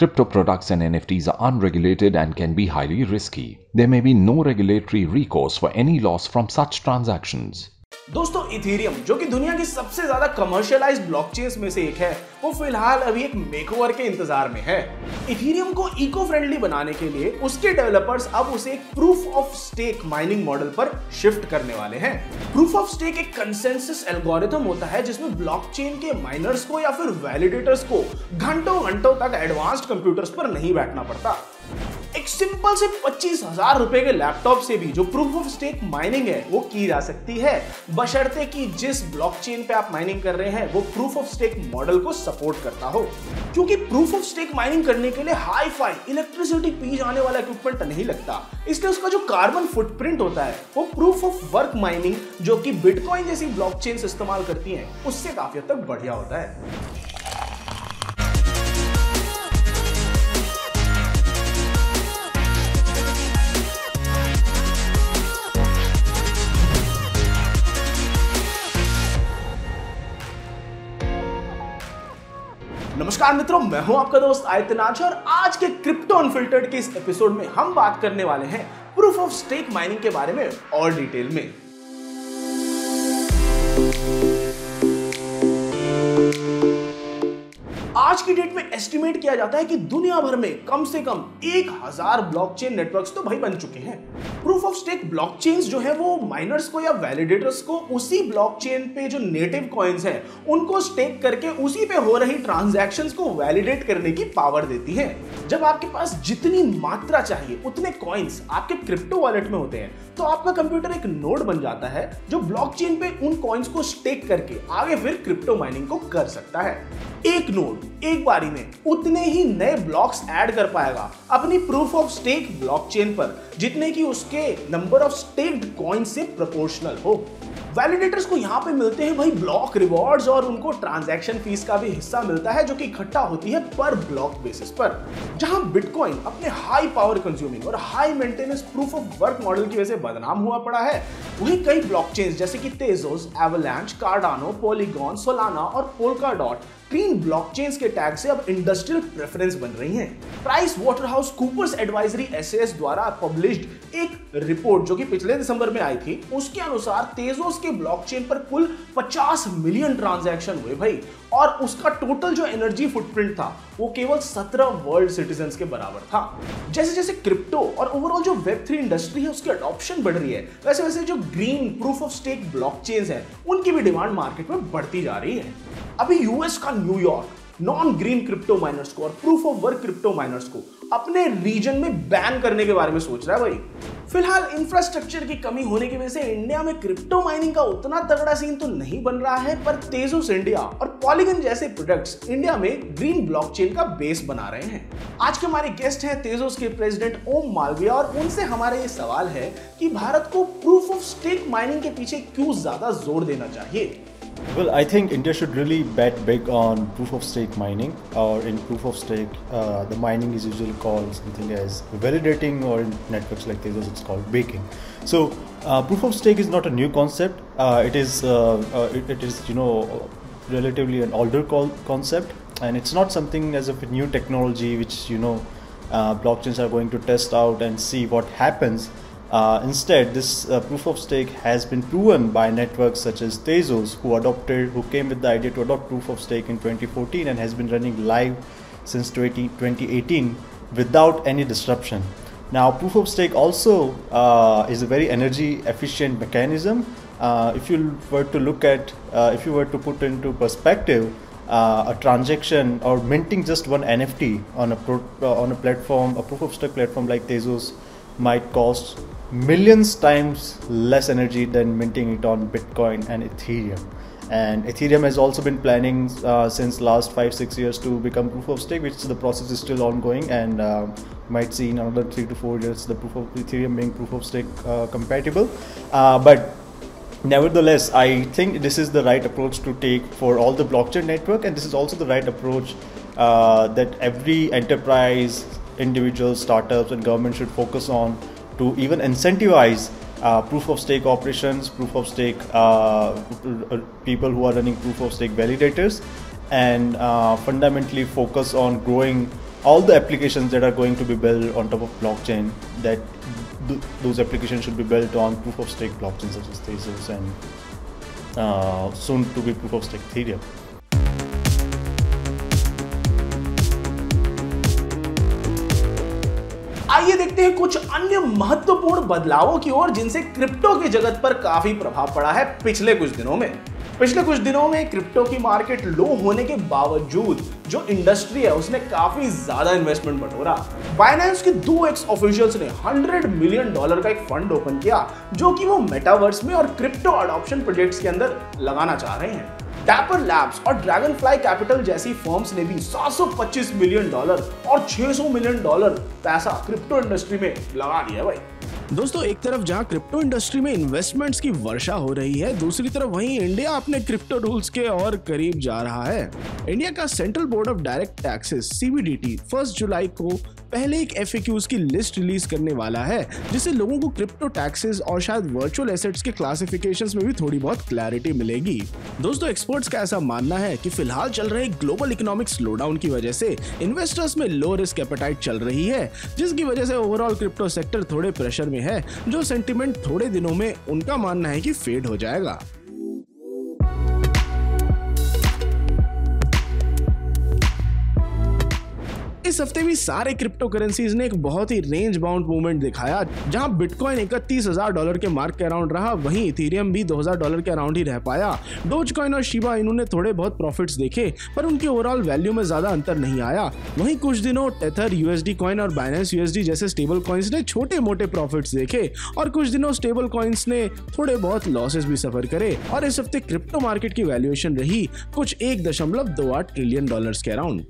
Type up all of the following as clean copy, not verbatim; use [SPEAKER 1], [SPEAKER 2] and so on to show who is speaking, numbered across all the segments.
[SPEAKER 1] Crypto products and NFTs are unregulated and can be highly risky. There may be no regulatory recourse for any loss from such transactions.
[SPEAKER 2] दोस्तों Ethereum जो कि दुनिया की सबसे ज्यादा commercialised blockchains में से एक है, वो फिलहाल अभी एक मेकओवर के इंतजार में है। इथेरियम को इको फ्रेंडली बनाने के लिए उसके डेवलपर्स अब उसे एक proof of stake mining model पर शिफ्ट करने वाले हैं। प्रूफ ऑफ स्टेक एक कंसेंसस एल्गोरिथम होता है जिसमें ब्लॉकचेन के माइनर्स को या फिर वैलिडेटर्स को घंटों घंटों तक एडवांस्ड कंप्यूटर्स पर नहीं बैठना पड़ता। एक सिंपल से 25,000 रुपए के लैपटॉप से भी जो प्रूफ ऑफ स्टेक माइनिंग है वो की जा सकती है, बशर्ते कि जिस ब्लॉकचेन पे आप माइनिंग कर रहे हैं वो प्रूफ ऑफ स्टेक मॉडल को सपोर्ट करता हो। क्योंकि प्रूफ ऑफ स्टेक माइनिंग करने के लिए हाई फाई इलेक्ट्रिसिटी पी जाने वाला इक्विपमेंट नहीं लगता, इसलिए उसका जो कार्बन फुटप्रिंट होता है वो प्रूफ ऑफ वर्क माइनिंग जो कि बिटकॉइन जैसी ब्लॉकचेन इस्तेमाल करती हैं उससे काफी हद तक बढ़िया होता है। नमस्कार मित्रों, मैं हूं आपका दोस्त आयतनाज और आज के क्रिप्टो अनफिल्टर्ड के इस एपिसोड में हम बात करने वाले हैं प्रूफ ऑफ स्टेक माइनिंग के बारे में और डिटेल में। आज की डेट में एस्टिमेट किया जाता है कि दुनिया भर में कम से कम 1000 ब्लॉकचेन नेटवर्क्स तो भाई बन चुके हैं। प्रूफ ऑफ स्टेक ब्लॉकचेन्स जो है वो माइनर्स को या वैलिडेटर्स को उसी ब्लॉकचेन पे जो नेटिव कॉइन्स हैं उनको स्टेक करके उसी पे हो रही ट्रांजैक्शंस को वैलिडेट करने की पावर देती है। जब आपके पास जितनी मात्रा चाहिए उतने कॉइन्स आपके क्रिप्टो वॉलेट में होते हैं तो आपका कंप्यूटर एक नोड बन जाता है जो ब्लॉकचेन पे उन कॉइन्स को स्टेक करके आगे फिर क्रिप्टो माइनिंग को कर सकता है। एक नोड एक बारी में उतने ही नए ब्लॉक्स ऐड कर पाएगा अपनी प्रूफ ऑफ स्टेक ब्लॉकचेन पर जितने की उसके नंबर ऑफ स्टेक्ड कॉइन से प्रोपोर्शनल हो। वैलिडेटर्स को यहाँ पे मिलते हैं भाई ब्लॉक रिवॉर्ड्स और उनको ट्रांजैक्शन फीस का भी हिस्सा मिलता है जो कि इकट्ठा होती है पर ब्लॉक बेसिस पर। जहां बिटकॉइन अपने हाई पावर कंज्यूमिंग और high maintenance proof of work model की वजह से बदनाम हुआ पड़ा है, वहीं कई ब्लॉकचेन्स जैसे कि Tezos, Avalanche, Cardano, Polygon, Solana और पोल्काडॉट ग्रीन ब्लॉकचेन्स के टैग से अब इंडस्ट्रियल प्रेफरेंस बन रही हैं। Price Waterhouse Coopers advisory SAS द्वारा पब्लिश्ड एक रिपोर्ट जो कि पिछले दिसंबर में आई थी, उसके अनुसार तेजोस के ब्लॉकचेन पर कुल 50 मिलियन ट्रांजैक्शन हुए भाई, और उसका टोटल जो एनर्जी फुटप्रिंट था वो केवल 17 वर्ल्ड सिटीजन्स के बराबर था। जैसे जैसे क्रिप्टो और ओवरऑल जो वेब3 इंडस्ट्री है उसकी अडॉप्शन बढ़ रही है, वैसे वैसे जो green proof of stake blockchains हैं उनकी भी डिमांड मार्केट में बढ़ती जा रही है। अभी यूएस का New York non green crypto miners को और proof of work crypto miners को अपने रीजन में बैन करने के बारे में सोच रहा है भाई। फिलहाल इंफ्रास्ट्रक्चर की कमी होने की वजह से इंडिया में क्रिप्टो माइनिंग का उतना तगड़ा सीन तो नहीं बन रहा है, पर तेजोस इंडिया और पॉलीगन जैसे प्रोडक्ट्स इंडिया में ग्रीन ब्लॉकचेन का बेस बना रहे हैं। आज के हमारे गेस्ट हैं तेजोस के प्रेसिडेंट ओम मालविया, और उनसे हमारा ये सवाल है कि भारत को प्रूफ ऑफ स्टेक माइनिंग के पीछे क्यों ज्यादा जोर देना चाहिए।
[SPEAKER 3] Well, I think India should really bet big on proof of stake mining, or in proof of stake, the mining is usually called something as validating, or in networks like Tezos it's called baking. So, proof of stake is not a new concept. It is relatively an older concept, and it's not something as of a new technology which blockchains are going to test out and see what happens. Instead, this proof of stake has been proven by networks such as Tezos, who came with the idea to adopt proof of stake in 2014 and has been running live since 2018 without any disruption. Now, proof of stake also is a very energy efficient mechanism. If you were to put into perspective, a transaction or minting just one NFT on a platform, a proof of stake platform like Tezos, might cost millions times less energy than minting it on Bitcoin and Ethereum. And Ethereum has also been planning since last 5-6 years to become proof of stake, which the process is still ongoing, and might see in another 3 to 4 years the proof of Ethereum being proof of stake compatible. But nevertheless, I think this is the right approach to take for all the blockchain network, and this is also the right approach that every enterprise, individuals, startups and government should focus on to even incentivize proof of stake operations, proof of stake people who are running proof of stake validators, and fundamentally focus on growing all the applications that are going to be built on top of blockchain, that those applications should be built on proof of stake blockchain such as Tezos and soon to be proof of stake Ethereum.
[SPEAKER 2] आइए देखते हैं कुछ अन्य महत्वपूर्ण बदलावों की ओर जिनसे crypto की जगत पर काफी प्रभाव पड़ा है पिछले कुछ दिनों में। पिछले कुछ दिनों में क्रिप्टो की मार्केट लो होने के बावजूद जो इंडस्ट्री है उसने काफी ज्यादा इन्वेस्टमेंट बटोरा। बाइनेंस के 2x ऑफिशियल्स ने $100 मिलियन का एक फंड ओपन किया जो कि वो मेटावर्स में और क्रिप्टो अडॉप्शन प्रोजेक्ट्स के अंदर लगाना चाह रहे हैं। डैपर लैब्स और ड्रैगनफ्लाई कैपिटल जैसी फर्म्स ने भी $725 मिलियन और $600 मिलियन पैसा क्रिप्टो इंडस्ट्री में लगा दिया भाई। दोस्तों, एक तरफ जहां क्रिप्टो इंडस्ट्री में इन्वेस्टमेंट्स की वर्षा हो रही है, दूसरी तरफ वहीं इंडिया अपने क्रिप्टो रूल्स के और करीब जा रहा है। इंडिया का central board of direct taxes CBDT 1 जुलाई को पहले एक FAQs की लिस्ट रिलीज करने वाला है जिससे लोगों को क्रिप्टो टैक्सेस और शायद वर्चुअल एसेट्स के क्लासिफिकेशंस में भी थोड़ी बहुत क्लैरिटी मिलेगी। दोस्तों, एक्सपर्ट्स का ऐसा मानना है कि फिलहाल चल रहे ग्लोबल इकोनॉमिक स्लोडाउन की वजह से इन्वेस्टर्स में लो रिस्क एपेटाइट चल रही है, जिसकी वजह से ओवरऑल क्रिप्टो सेक्टर थोड़े प्रेशर में है, जो सेंटिमेंट थोड़े दिनों में उनका मानना है कि फेड हो जाएगा। इस हफ्ते भी सारे क्रिप्टो करेंसीज ने एक बहुत ही रेंज बाउंड मूवमेंट दिखाया, जहां बिटकॉइन $31,000 के मार्क के अराउंड रहा, वहीं इथेरियम भी $2,000 के अराउंड ही रह पाया। डोजकॉइन और शिबा इन्होंने थोड़े बहुत प्रॉफिट्स देखे, पर उनके ओवरऑल वैल्यू में ज्यादा अंतर नहीं आया। वहीं कुछ दिनों टेथर, USD कॉइन और बाइनेंस USD जैसे स्टेबल कॉइन्स ने छोटे मोटे प्रॉफिट्स देखे और कुछ दिनों स्टेबल कॉइन्स ने थोड़े बहुत लॉसेस भी सफर करे। और इस हफ्ते क्रिप्टो मार्केट की वैल्यूएशन रही कुछ $1.28 ट्रिलियन के अराउंड।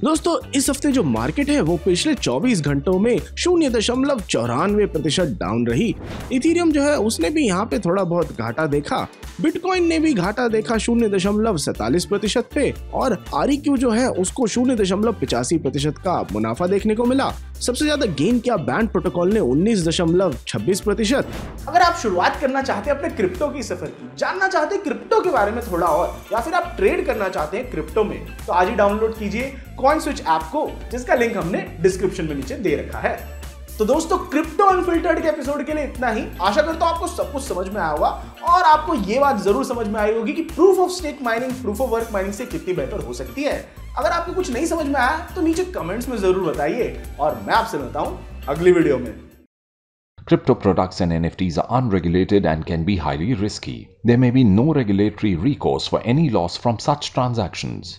[SPEAKER 2] दोस्तों, इस हफ्ते जो मार्केट है वो पिछले 24 घंटों में 0.94% डाउन रही। इथेरियम जो है उसने भी यहाँ पे थोड़ा बहुत घाटा देखा, बिटकॉइन ने भी घाटा देखा 0.47% पे, और REQ जो है उसको 0.85% का मुनाफा देखने को मिला। सबसे ज्यादा गेन किया बैंड प्रोटोकॉल ने 19.26%। अगर आप शुरुआत करना चाहते हैं अपने क्रिप्टो की सफर की, जानना चाहते हैं क्रिप्टो के बारे में थोड़ा और, या फिर आप ट्रेड करना चाहते हैं क्रिप्टो में, तो आज ही डाउनलोड कीजिए कॉइनस्विच ऐप को, जिसका लिंक हमने डिस्क्रिप्शन में नीचे दे रखा है। तो दोस्तों, क्रिप्टो अनफिल्टर्ड के एपिसोड के लिए इतना ही। आशा करता हूं आपको सब कुछ समझ में आया होगा और आपको ये बात जरूर समझ में आई होगी कि proof of stake mining proof of work mining से कितनी बेहतर हो सकती है। अगर आपको कुछ नहीं समझ में आया तो नीचे कमेंट्स में जरूर बताइए और मैं आपसे मिलता हूं अगली वीडियो में।
[SPEAKER 1] Crypto products and NFTs are unregulated and can be highly risky. There may be no regulatory recourse for any loss from such transactions.